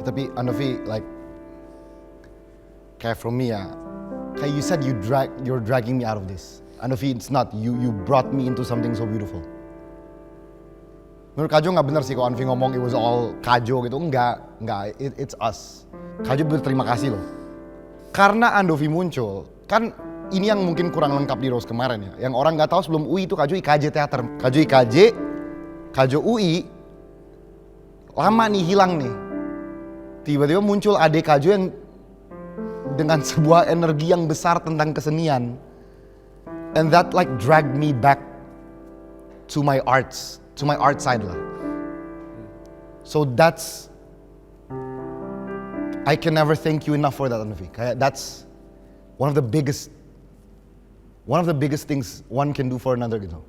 Tapi Andovi, like, kayak from me ya, kayak you said you're dragging me out of this. Andovi, it's not. You brought me into something so beautiful. Menurut Kak Jo nggak benar sih kalau Andovi ngomong it was all Kak Jo gitu. Enggak, it's us. Kak Jo berterima kasih loh. Karena Andovi muncul, kan ini yang mungkin kurang lengkap di Rose kemarin ya. Yang orang nggak tahu sebelum UI itu Kak Jo IKJ teater. Kak Jo IKJ, Kak Jo UI, lama nih hilang nih. Tiba-tiba muncul adik Kak Jo yang dengan sebuah energi yang besar tentang kesenian. And that like dragged me back to my arts. To my art side lah. So that's, I can never thank you enough for that, Andovi. Kayak that's one of the biggest things one can do for another gitu.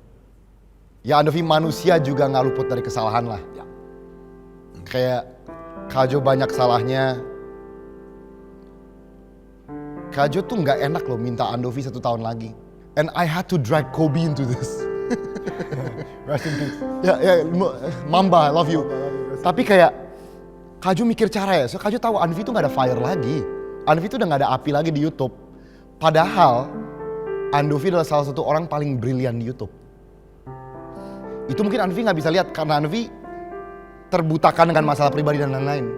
Ya Andovi, manusia juga nggak luput dari kesalahan lah. Ya. Kayak Kak Jo banyak salahnya. Kak Jo tuh nggak enak loh minta Andovi 1 tahun lagi. And I had to drag Kobe into this. Rest in peace. Ya, Mamba, I love you. Tapi kayak Kak Jo mikir cara ya. So Kak Jo tahu Andovi tuh nggak ada fire lagi. Andovi tuh udah nggak ada api lagi di YouTube. Padahal Andovi adalah salah satu orang paling brilian di YouTube. Itu mungkin Andovi nggak bisa lihat karena Andovi terbutakan dengan masalah pribadi dan lain-lain.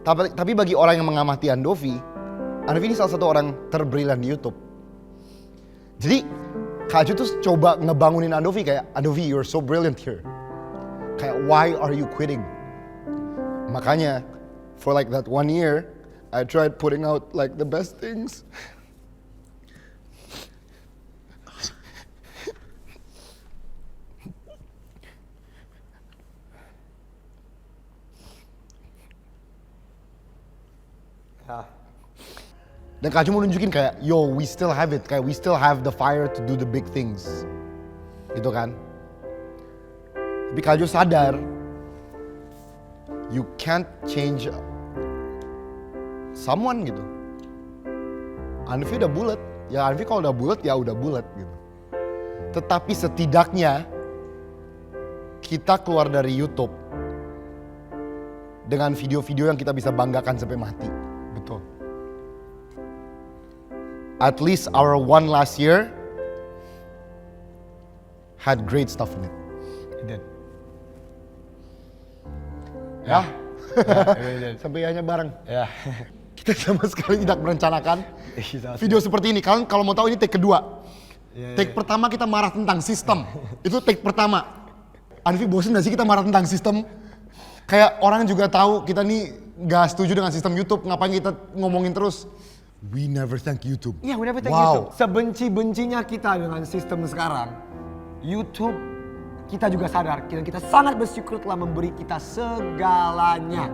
Tapi bagi orang yang mengamati Andovi ini salah satu orang terbrilian di YouTube. Jadi Kak Jo tuh coba ngebangunin Andovi kayak, Andovi, you're so brilliant here. Kayak, why are you quitting? Makanya, for like that 1 year, I tried putting out like the best things. Dan Kak Jo mau nunjukin kayak, yo we still have it, kayak we still have the fire to do the big things. Gitu kan. Tapi Kak Jo sadar, you can't change someone gitu. Anvi udah bulat, ya Anvi kalau udah bulat ya udah bulat gitu. Tetapi setidaknya kita keluar dari YouTube dengan video-video yang kita bisa banggakan sampai mati. Betul. At least our one last year had great stuff in it. It did. Ya, It did. sampai hanya bareng. Ya. Kita sama sekali tidak merencanakan Iya, video seperti ini. Kalian kalau mau tahu ini take kedua. Iya, Take pertama kita marah tentang sistem. Itu take pertama. Anvi bosen gak sih kita marah tentang sistem? Kayak orang juga tahu kita nih gak setuju dengan sistem YouTube. Ngapain kita ngomongin terus? We never thank YouTube. Iya, we never thank Wow. YouTube. Sebenci-bencinya kita dengan sistem sekarang, YouTube kita juga sadar kita sangat bersyukur telah memberi kita segalanya.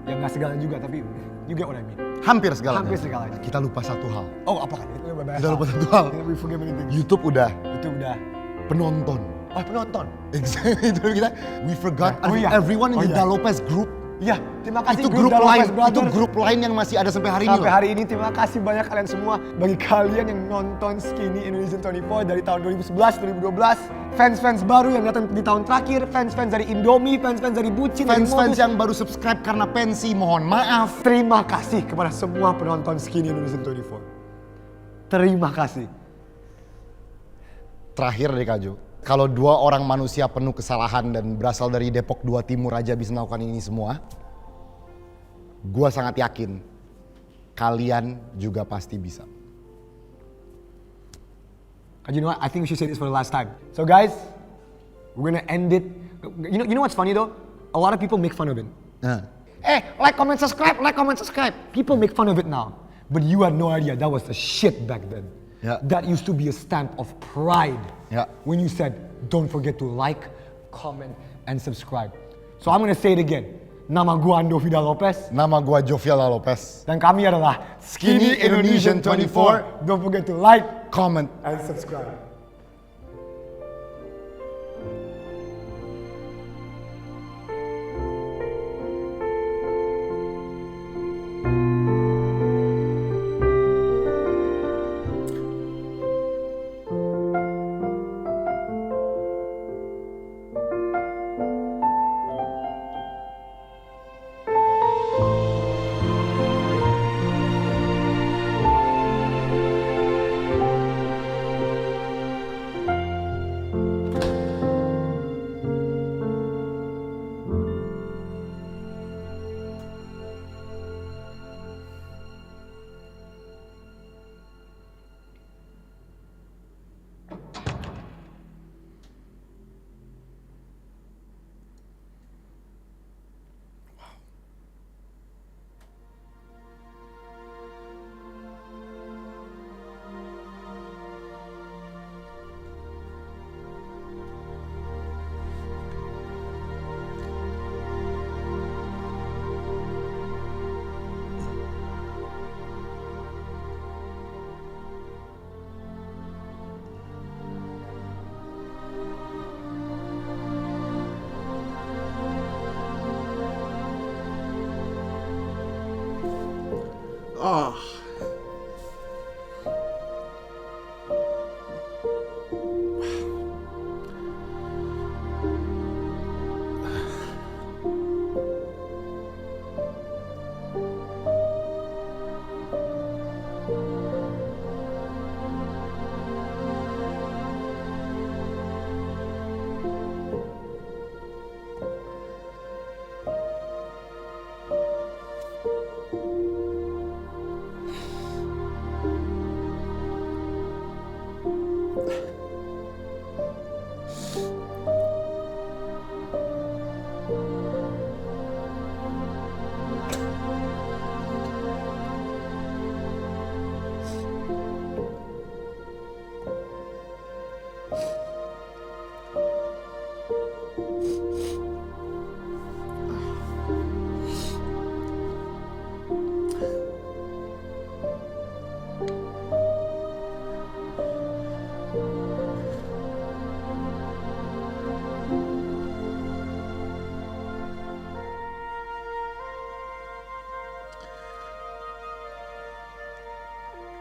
Ya nggak segalanya juga, tapi you get what I mean. Hampir segalanya. Hampir segalanya. Kita lupa satu hal. Oh, apa kan? Kita lupa satu hal. We forget many things. YouTube udah Itu udah. penonton. Oh, penonton. Exactly, itu kita. We forgot Oh iya. everyone in Oh the iya. Da Lopez group. Iya, terima kasih Itu grup Da lain, Lopez Brothers. itu grup lain yang masih ada sampai hari ini Sampai loh. hari ini terima kasih banyak kalian semua. Bagi kalian yang nonton Skinny Indonesian 24 dari tahun 2011, 2012. Fans-fans baru yang datang di tahun terakhir. Fans-fans dari Indomie, fans-fans dari Bucin, dari Fans-fans Modus. yang baru subscribe karena pensi, mohon maaf. Terima kasih kepada semua penonton Skinny Indonesian 24. Terima kasih. Terakhir deh Kak Jo, kalau dua orang manusia penuh kesalahan dan berasal dari Depok 2 Timur aja bisa melakukan ini semua, gua sangat yakin kalian juga pasti bisa. You know what? I think we should say this for the last time. So guys, we're gonna end it. You know what's funny though? A lot of people make fun of it. Nah, Like, comment, subscribe, like, comment, subscribe. People make fun of it now. But you had no idea that was the shit back then. Yeah. That used to be a stamp of pride. Yeah. When you said, don't forget to like, comment, and subscribe. So I'm gonna say it again. Nama gua Ando Vida Lopez. nama gua Joviala Lopez. Dan kami adalah Skinny Indonesian 24. Don't forget to like Comment. and subscribe.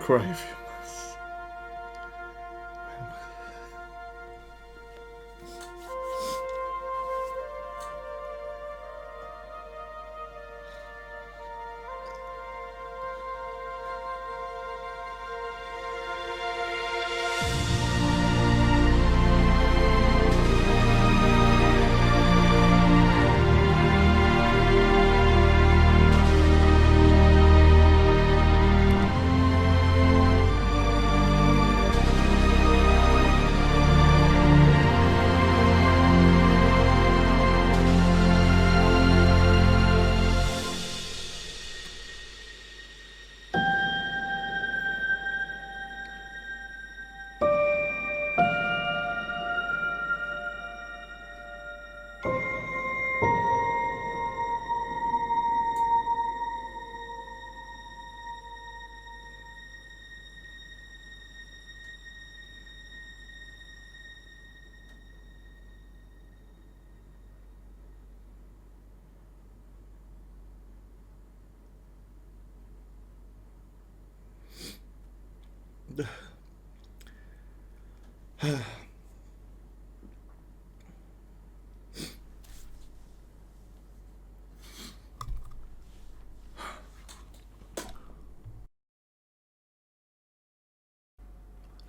cry if you must.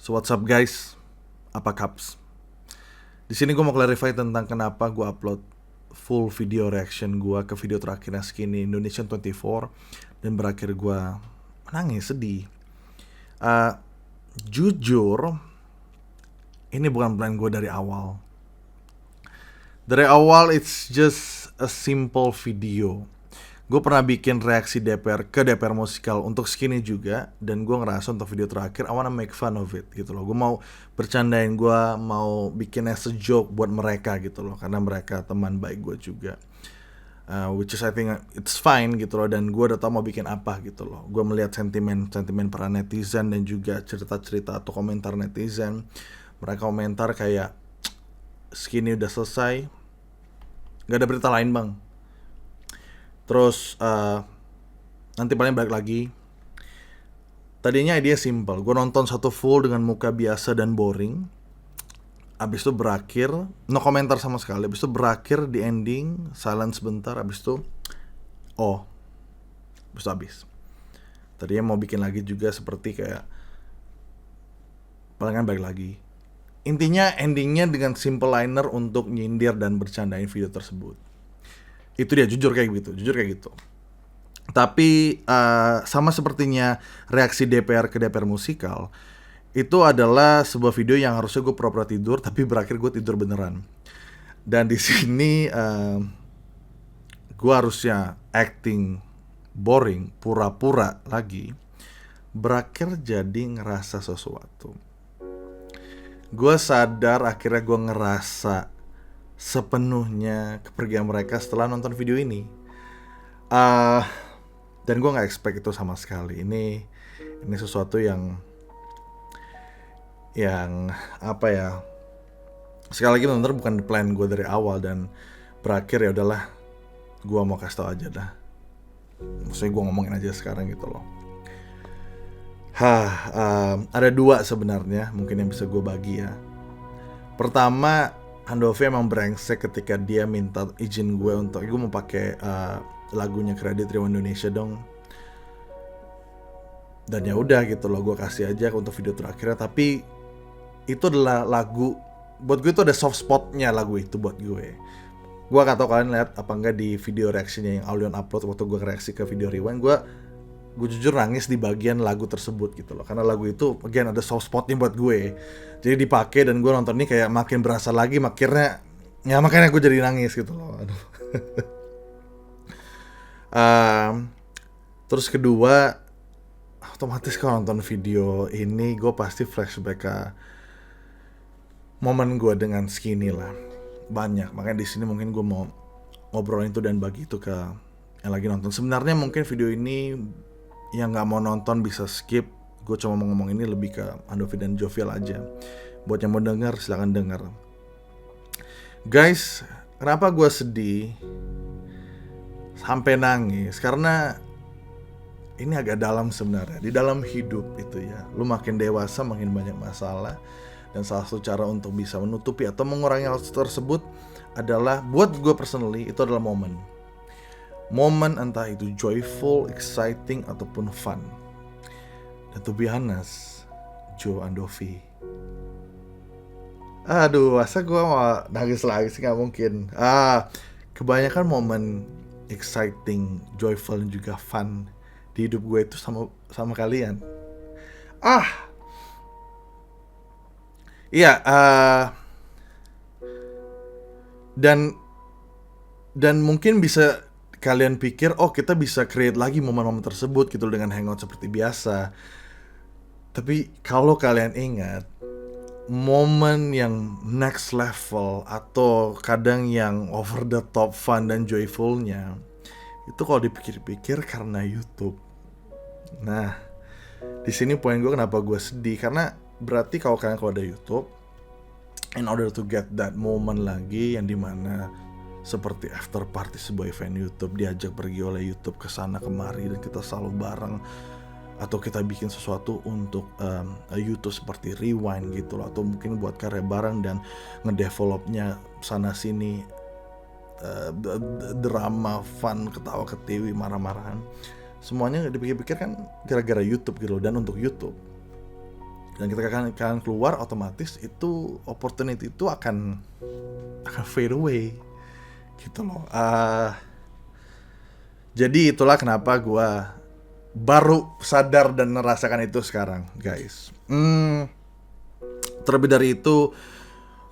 So what's up guys? Apa kaps? Di sini gue mau clarify tentang kenapa gue upload full video reaction gue ke video terakhirnya Skinny Indonesian 24 dan berakhir gue menangis, sedih. Jujur, ini bukan plan gue dari awal. Dari awal it's just a simple video. Gue pernah bikin reaksi DPR ke DPR Musikal untuk Skinny juga, dan gue ngerasa untuk video terakhir I wanna make fun of it gitu loh. Gue mau bercandain, gue mau bikin as a joke buat mereka gitu loh, karena mereka teman baik gue juga. Which is I think it's fine gitu loh, dan gue udah tau mau bikin apa gitu loh. Gue melihat sentimen para netizen dan juga cerita-cerita atau komentar netizen. Mereka komentar kayak Skinny udah selesai, gak ada berita lain bang. Terus nanti paling balik lagi. Tadinya ide simple, gue nonton satu full dengan muka biasa dan boring. Abis itu berakhir, no komentar sama sekali. Abis itu berakhir di ending, silence sebentar. Abis itu, abis itu habis. Tadinya mau bikin lagi juga seperti kayak palingan balik lagi. Intinya endingnya dengan simple liner untuk nyindir dan bercandain video tersebut. Itu dia, jujur kayak gitu. Tapi sama sepertinya reaksi DPR ke DPR Musikal, itu adalah sebuah video yang harusnya gue pura-pura tidur, tapi berakhir gue tidur beneran. Dan di sini gue harusnya acting boring, pura-pura lagi, berakhir jadi ngerasa sesuatu. Gue sadar akhirnya gue ngerasa sepenuhnya kepergian mereka setelah nonton video ini. Dan gue gak expect itu sama sekali. Ini sesuatu yang apa ya, sekali lagi benar-benar bukan plan gue dari awal, dan berakhir ya udahlah, gue mau kasih tau aja dah. Maksudnya gue ngomongin aja sekarang gitu loh. Ada dua sebenarnya mungkin yang bisa gue bagi ya. Pertama, Handovi emang brengsek ketika dia minta izin gue untuk gue mau pakai lagunya Kredit Rio Indonesia dong. Dan ya udah gitu loh, gue kasih aja untuk video terakhirnya. Tapi itu adalah lagu, buat gue itu ada soft spotnya lagu itu buat gue. Gue gak tau kalian lihat apa enggak di video reaksinya yang Aulion upload waktu gue reaksi ke video Rewind. Gue jujur nangis di bagian lagu tersebut gitu loh, karena lagu itu again ada soft spotnya buat gue. Jadi dipakai dan gue nonton ini kayak makin berasa lagi, makanya gue jadi nangis gitu loh. Aduh. Terus kedua, otomatis kalau nonton video ini gue pasti flashback ke momen gue dengan Skinny lah, banyak. Makanya di sini mungkin gue mau ngobrolin itu dan bagi itu ke yang lagi nonton. Sebenarnya mungkin video ini yang nggak mau nonton bisa skip. Gue cuma mau ngomong ini lebih ke Handovi dan Jovial aja. Buat yang mau denger silakan denger. Guys, kenapa gue sedih sampai nangis? Karena ini agak dalam sebenarnya. Di dalam hidup itu ya, lu makin dewasa makin banyak masalah. Dan salah satu cara untuk bisa menutupi atau mengurangi hal tersebut adalah, buat gue personally, itu adalah momen. Momen entah itu joyful, exciting, ataupun fun. Dan to be honest, Joe Andovi, aduh, masa gue mau nangis lagi sih? Gak mungkin. Kebanyakan momen exciting, joyful, dan juga fun di hidup gue itu sama kalian. Iya, dan mungkin bisa kalian pikir, oh kita bisa create lagi momen-momen tersebut gitu dengan hangout seperti biasa. Tapi kalau kalian ingat, momen yang next level atau kadang yang over the top fun dan joyfulnya, itu kalau dipikir-pikir karena YouTube. Nah, di sini poin gue kenapa gue sedih, karena berarti kalau ada YouTube, in order to get that moment lagi yang dimana seperti after party sebuah event YouTube, diajak pergi oleh YouTube ke sana kemari dan kita selalu bareng, atau kita bikin sesuatu untuk YouTube seperti Rewind gitu loh, atau mungkin buat karya bareng dan ngedevelopnya sana sini, drama, fun, ketawa ketiwi, marah-marahan, semuanya dipikir-pikir kan gara-gara YouTube gitu loh, dan untuk YouTube. Dan ketika kalian keluar, otomatis itu opportunity itu akan fade away gitu loh. Jadi itulah kenapa gue baru sadar dan merasakan itu sekarang, guys. Terlebih dari itu,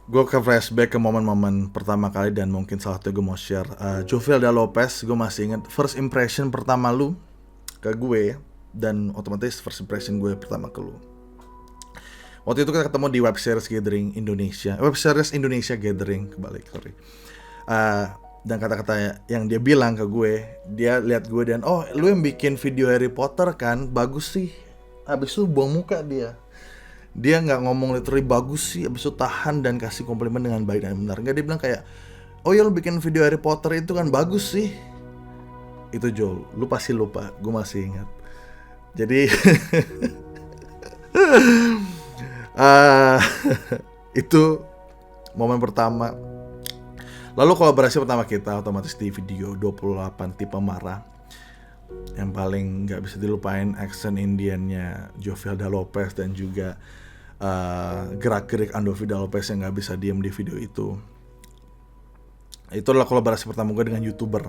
gue ke flashback ke momen-momen pertama kali, dan mungkin salah satu gue mau share. Jovelda Lopez, gue masih ingat first impression pertama lu ke gue, dan otomatis first impression gue pertama ke lu. Waktu itu kita ketemu di Web Series Indonesia Gathering, kebalik, sorry. Dan kata-kata yang dia bilang ke gue, dia lihat gue dan, oh lu yang bikin video Harry Potter kan, bagus sih. Abis itu buang muka dia nggak ngomong literally bagus sih, abis itu tahan dan kasih komplimen dengan baik dan benar. Nggak, dia bilang kayak, oh ya lu bikin video Harry Potter itu kan bagus sih. Itu Joel, lu pasti lupa, gue masih ingat. Jadi itu momen pertama. Lalu kolaborasi pertama kita otomatis di video 28 Tipe Marah, yang paling gak bisa dilupain accent Indiannya Jovelda Lopez dan juga gerak-gerik Andovida Lopez yang gak bisa diem di video itu. Itu adalah kolaborasi pertama gue dengan YouTuber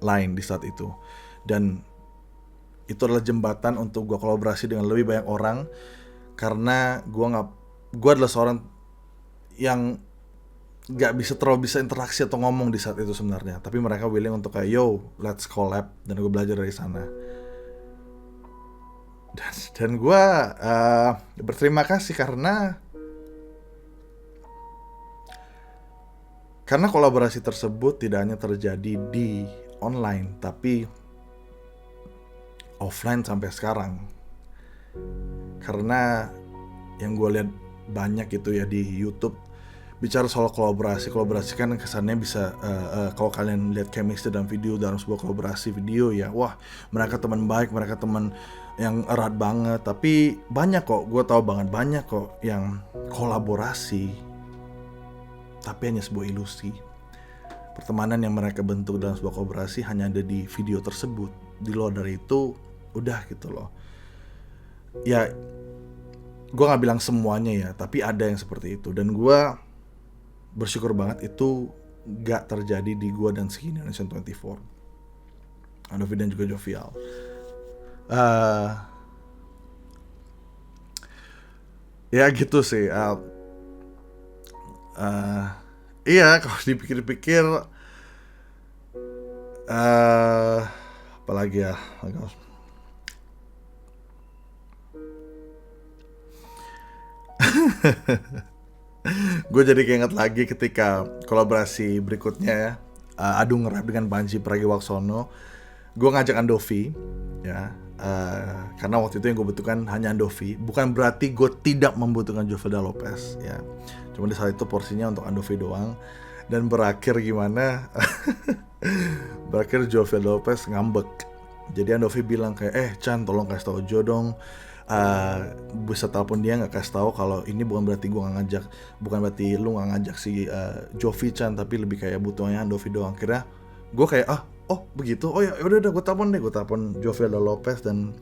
lain di saat itu, dan itu adalah jembatan untuk gue kolaborasi dengan lebih banyak orang, karena gue adalah seorang yang gak terlalu bisa interaksi atau ngomong di saat itu sebenarnya, tapi mereka willing untuk kayak, yo let's collab, dan gue belajar dari sana. Dan gue berterima kasih karena kolaborasi tersebut tidak hanya terjadi di online, tapi offline sampai sekarang. Karena yang gue lihat banyak itu ya di YouTube, bicara soal kolaborasi kan kesannya bisa kalau kalian lihat chemistry dalam sebuah kolaborasi video ya, wah mereka teman baik, mereka teman yang erat banget. Tapi banyak kok, gue tahu banyak kok yang kolaborasi tapi hanya sebuah ilusi. Pertemanan yang mereka bentuk dalam sebuah kolaborasi hanya ada di video tersebut. Di luar dari itu udah gitu loh. Ya gue gak bilang semuanya ya, tapi ada yang seperti itu. Dan gue bersyukur banget itu gak terjadi di gue dan Skinny Indonesian 24, Andovi dan juga Jovial. Ya gitu sih. Iya, kalau dipikir-pikir apalagi ya, gue jadi keinget lagi ketika kolaborasi berikutnya ya, Adu Nge-Rap dengan Panji Pragiwaksono. Gue ngajak Andovi ya, karena waktu itu yang gue butuhkan hanya Andovi. Bukan berarti gue tidak membutuhkan Jovelda Lopez ya, cuma di saat itu porsinya untuk Andovi doang. Dan berakhir gimana? Berakhir Jovelda Lopez ngambek Jadi Andovi bilang kayak, Chan tolong kasih tau Jo dong. Bisa telepon dia nggak kasih tahu kalau ini bukan berarti gue nggak ngajak, bukan berarti lu nggak ngajak si Jovi Chan, tapi lebih kayak butuhnya Andovi doang. Akhirnya gue kayak oh begitu, oh ya udah gue telepon Jovi Lopez dan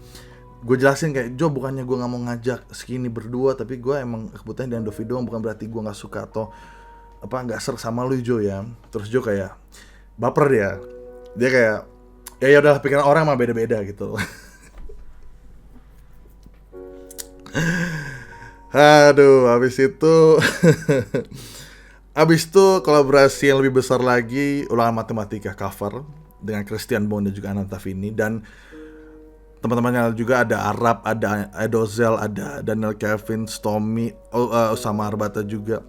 gue jelasin kayak, Jo bukannya gue nggak mau ngajak Skinny berdua, tapi gue emang kebutuhan dan Andovi doang, bukan berarti gue nggak suka atau apa nggak serak sama lu Jo ya. Terus Jo kayak baper dia kayak ya udah pikiran orang mah beda-beda gitu. Aduh, habis itu kolaborasi yang lebih besar lagi, Ulangan Matematika cover dengan Christian Bond dan juga Ananta Vini, dan teman-temannya juga ada Arab, ada Edozel, ada Daniel Kevin, Stormy, Osama Arbata juga.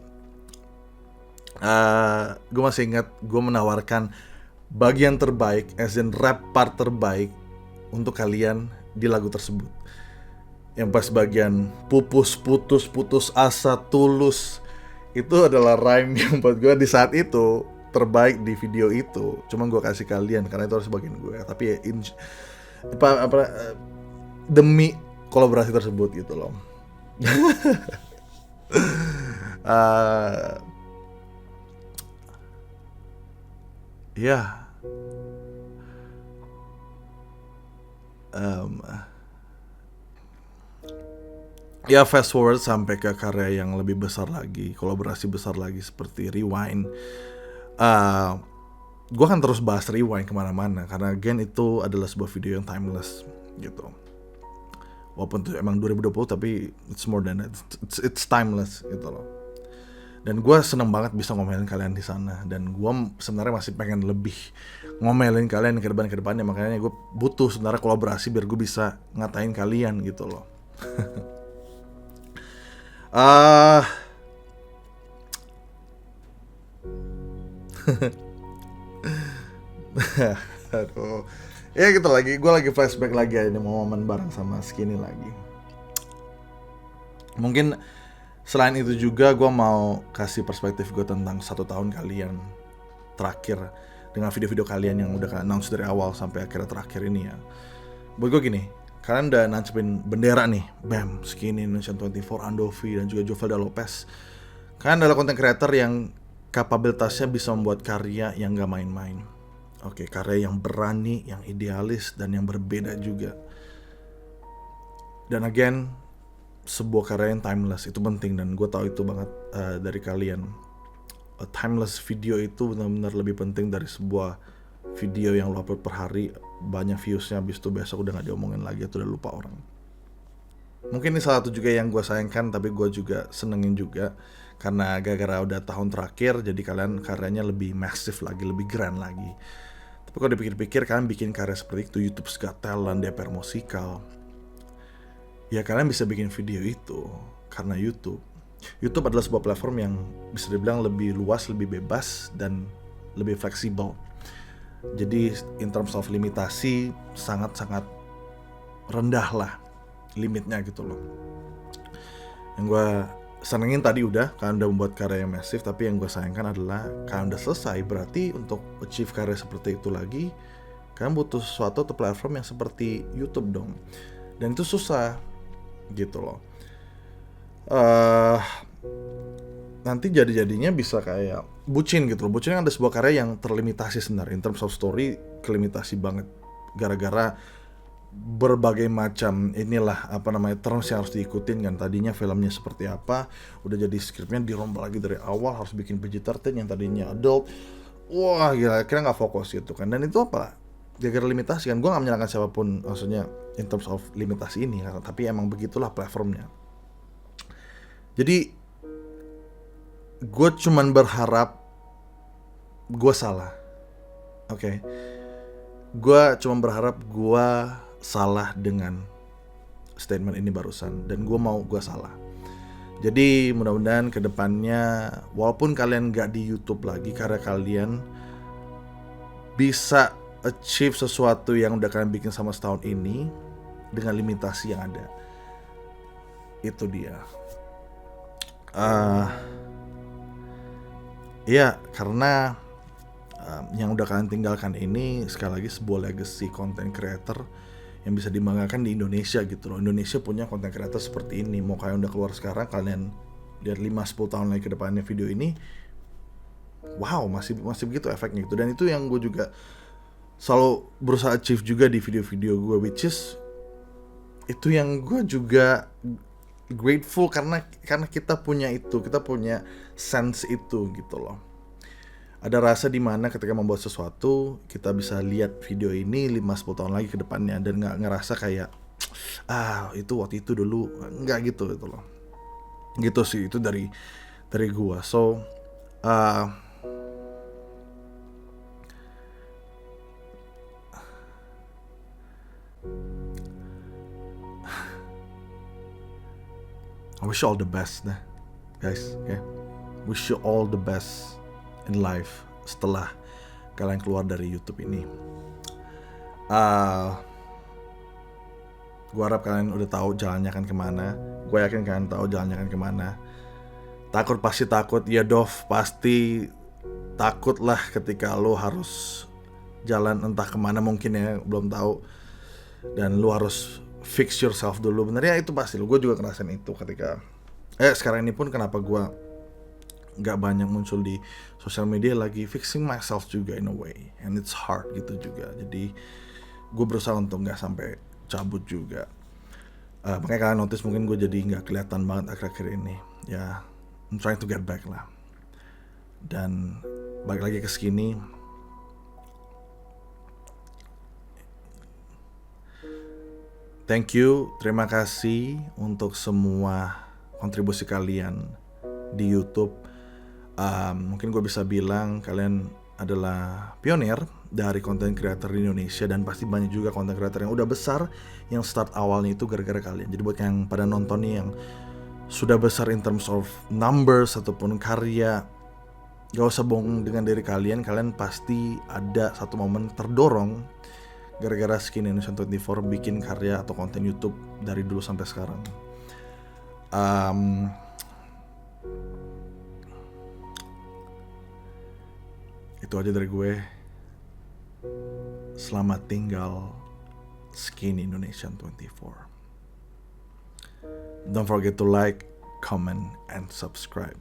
Gue masih ingat gue menawarkan bagian terbaik, as in rap part terbaik untuk kalian di lagu tersebut. Yang pas bagian pupus, putus, putus asa, tulus, itu adalah rhyme yang buat gue di saat itu terbaik di video itu. Cuman gue kasih kalian karena itu harus bagian gue. Tapi demi kolaborasi tersebut gitu loh. Ya. Ya fast forward sampai ke karya yang lebih besar lagi, kolaborasi besar lagi seperti Rewind. Gue akan terus bahas Rewind kemana-mana karena again itu adalah sebuah video yang timeless gitu. Walaupun itu emang 2020 tapi it's more than that, it's timeless gitu loh. Dan gue seneng banget bisa ngomelin kalian di sana, dan gue sebenarnya masih pengen lebih ngomelin kalian ke depannya, makanya gue butuh sebenarnya kolaborasi biar gue bisa ngatain kalian gitu loh. Aduh. Ya gitu lagi, gue lagi flashback lagi ini momen bareng sama Skinny lagi. Mungkin selain itu juga gue mau kasih perspektif gue tentang 1 tahun kalian terakhir dengan video-video kalian yang udah announce dari awal sampai akhirnya terakhir ini ya. Buat gue gini, kalian udah nancepin bendera nih, BAM, Skinny, Indonesian 24, Andovi, dan juga Jovelda Lopez. Kalian adalah content creator yang kapabilitasnya bisa membuat karya yang gak main-main. Oke, karya yang berani, yang idealis, dan yang berbeda juga. Dan again, sebuah karya yang timeless, itu penting, dan gue tahu itu banget dari kalian. A timeless video itu benar-benar lebih penting dari sebuah video yang lo upload per hari, banyak viewsnya, habis itu besok udah gak diomongin lagi, itu udah lupa orang. Mungkin ini salah satu juga yang gue sayangkan, tapi gue juga senengin juga, karena gara-gara udah tahun terakhir, jadi kalian karyanya lebih massive lagi, lebih grand lagi. Tapi kalau dipikir-pikir, kalian bikin karya seperti itu, YouTube Got Talent, DPR Musikal, ya kalian bisa bikin video itu karena YouTube. YouTube adalah sebuah platform yang bisa dibilang lebih luas, lebih bebas, dan lebih fleksibel. Jadi in terms of limitasi sangat-sangat rendah lah limitnya gitu loh. Yang gue senengin tadi udah, kalian udah membuat karya yang masif, tapi yang gue sayangkan adalah kalian udah selesai. Berarti untuk achieve karya seperti itu lagi, kalian butuh sesuatu atau platform yang seperti YouTube dong. Dan itu susah gitu loh. Nanti jadinya bisa kayak bucin gitu loh. Bucin kan ada sebuah karya yang terlimitasi sebenarnya. In terms of story, kelimitasi banget. Gara-gara berbagai macam terms yang harus diikutin kan. Tadinya filmnya seperti apa, udah jadi skripnya dirombak lagi dari awal, harus bikin PG-13 yang tadinya adult. Wah gila, akhirnya gak fokus gitu kan. Dan itu apa? Gara-gara limitasi kan. Gue gak menyalahkan siapapun maksudnya in terms of limitasi ini kan. Tapi emang begitulah platformnya. Jadi gue cuman berharap gue salah. Oke. Gue cuman berharap gue salah dengan statement ini barusan, dan gue mau gue salah. Jadi mudah-mudahan kedepannya, walaupun kalian gak di YouTube lagi, karya kalian bisa achieve sesuatu yang udah kalian bikin sama setahun ini dengan limitasi yang ada. Itu dia. Ya karena yang udah kalian tinggalkan ini sekali lagi sebuah legacy content creator yang bisa dibanggakan di Indonesia gitu loh. Indonesia punya content creator seperti ini. Mau kalian udah keluar sekarang, kalian lihat 5-10 tahun lagi ke depannya video ini, wow, masih begitu efeknya gitu. Dan itu yang gue juga selalu berusaha achieve juga di video-video gue, which is itu yang gue juga grateful karena kita punya itu, kita punya sense itu gitu loh. Ada rasa dimana ketika membuat sesuatu kita bisa lihat video ini 5-10 tahun lagi ke depannya dan nggak ngerasa kayak itu waktu itu dulu, nggak gitu loh. Gitu sih, itu dari gua. So I wish you all the best nah guys, okay? Wish you all the best in life setelah kalian keluar dari YouTube ini. Gue harap kalian udah tahu jalannya akan kemana. Gue yakin kalian tahu jalannya akan kemana. Takut pasti takut, ya Dov, pasti takut lah ketika lo harus jalan entah kemana mungkin ya, belum tahu. Dan lo harus fix yourself dulu. Bener ya, itu pasti lo. Gue juga ngerasain itu ketika sekarang ini pun kenapa gue gak banyak muncul di sosial media, lagi fixing myself juga in a way, and it's hard gitu juga. Jadi gue berusaha untuk gak sampai cabut juga. Makanya kalian notice mungkin gue jadi gak kelihatan banget akhir-akhir ini. Ya, I'm trying to get back lah. Dan balik lagi ke Skinny. Thank you, terima kasih untuk semua kontribusi kalian di YouTube. Mungkin gue bisa bilang kalian adalah pionir dari content creator di Indonesia, dan pasti banyak juga content creator yang udah besar yang start awalnya itu gara-gara kalian. Jadi buat yang pada nonton nih yang sudah besar in terms of numbers ataupun karya, gak usah bohong dengan diri kalian pasti ada satu momen terdorong gara-gara Skinny Indonesian 24 bikin karya atau konten YouTube dari dulu sampai sekarang. Itu aja dari gue. Selamat tinggal Skinny Indonesian 24. Don't forget to like, comment, and subscribe.